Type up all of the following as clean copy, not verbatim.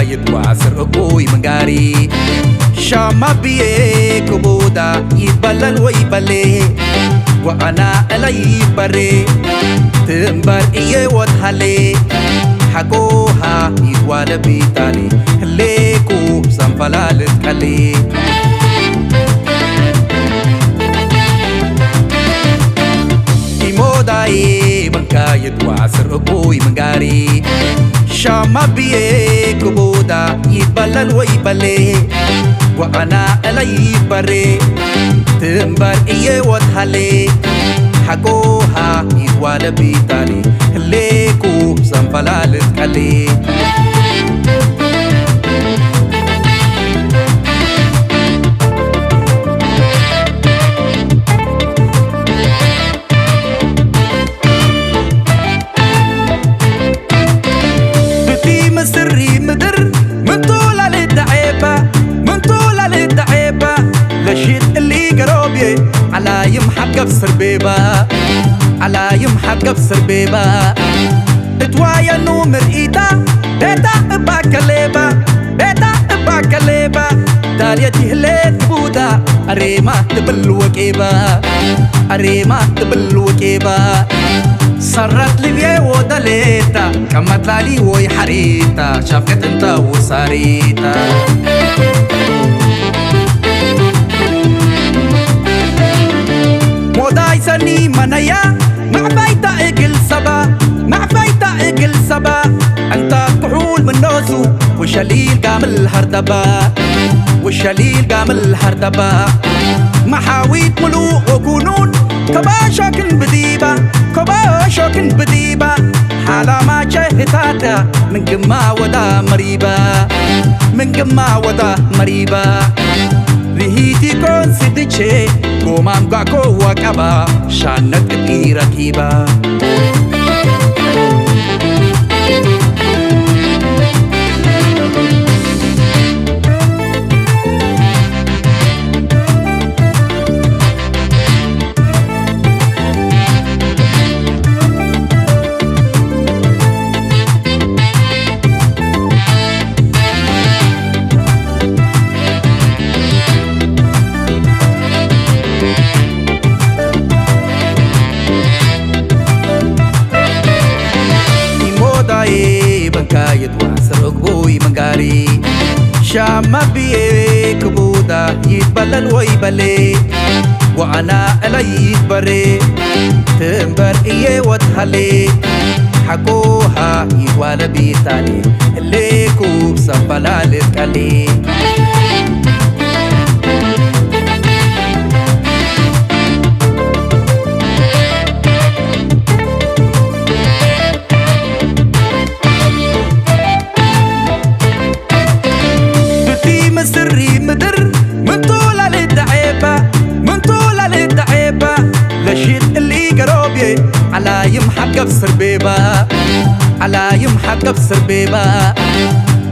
منقايد وعسر أبوي منقاري شاما بيه كبودا يبلل ويبلي وأنا إلي بري تنبر إيه وتحلي حقوها يدوال بيتالي ليكو سنفلالت كالي إموداي منقايد وعسر أبوي منقاري شاما بيه كبودا يبلل ويبلي وأنا إلي بري تنبر إيه وتحلي حقوها يدوال بيتالي ليكو سنفلالت كالي بتي مسري مدر من طولة للدعيبة من طولة للدعيبة لشيت اللي قروبي على يمحق بسربيبة على يمحق بسربيبة اتوايا نومر ايدا بيتا اباكاليبة بيتا اباكاليبة داليتي هليت بودا اريما تبل وكيبة اريما تبل وكيبة صرت لي ودليتا كما تلالي وي حريتا شافكت انت وصاريتا موداي سني منايا مع بيتا اقل سبا مع بيتا اقل سبا انت كحول من نوزو وشليل قامل هردبا وشليل قامل هردبا محاويت ملوء وكونون كباشاكن بديبا كباشاكن بديبا حالا ما جهتاتا من قما ودا مريبا من قما ودا مريبا ريهيتي كون سيديشي قومام قاكو وكابا شانك إيراكيبا منقايد وعسر أقبوي منقاري شاما بيه كبودا يتبلل ويبلي وأنا إلي بري تنبر إيه وتحلي حقوها يدوال بيتالي ليكو سنفلالت كالي مسري مدر من طولة للدعيبة من طولة للدعيبة لشيت اللي قروبي على يمحق بسربيبة على يمحق بسربيبة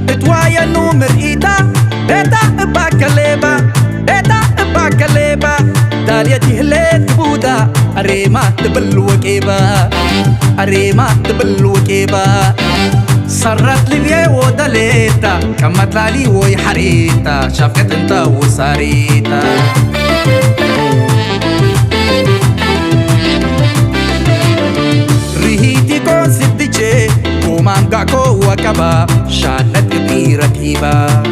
اتوايا نومر ايدا بيتا اباكاليبة بيتا اباكاليبة داليتي هليت بودا اريما تبل وكيبة اريما تبل وكيبة صرت لي ودليتا كما تلالي وي حريتا شافكت انت وصاريتا ريهيتي كون سيديشي قومام قاكو وكابا شانت إيراكيبا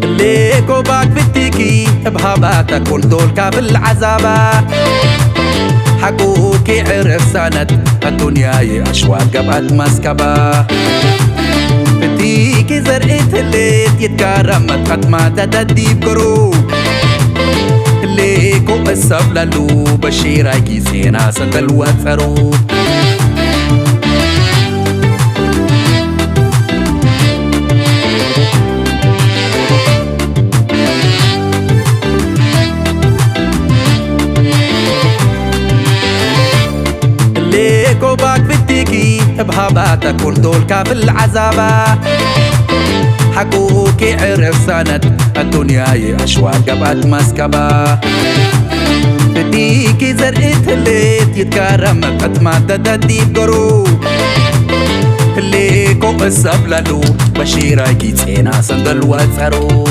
ليكو باك بتيكي بهاباتا كل دول كافل عذابا حقوكي عرف سند الدنيا أشواق قبل مسكبا بتيكي زرقت الليت يتكرم مدخد ما تدديب قروب ليكو السبللو بشيرا كيسينا سندل وثروب ليكو باك بتيكي بهابات كل دول كافل عذابة حقوكي عرف سند الدنيا أشواق قبعت مسكبة بديكي زرقت الليت يتكرم قد ما تددي بقرو اللي كو السبلالو بشيرا كي تسينا سندل واتسرو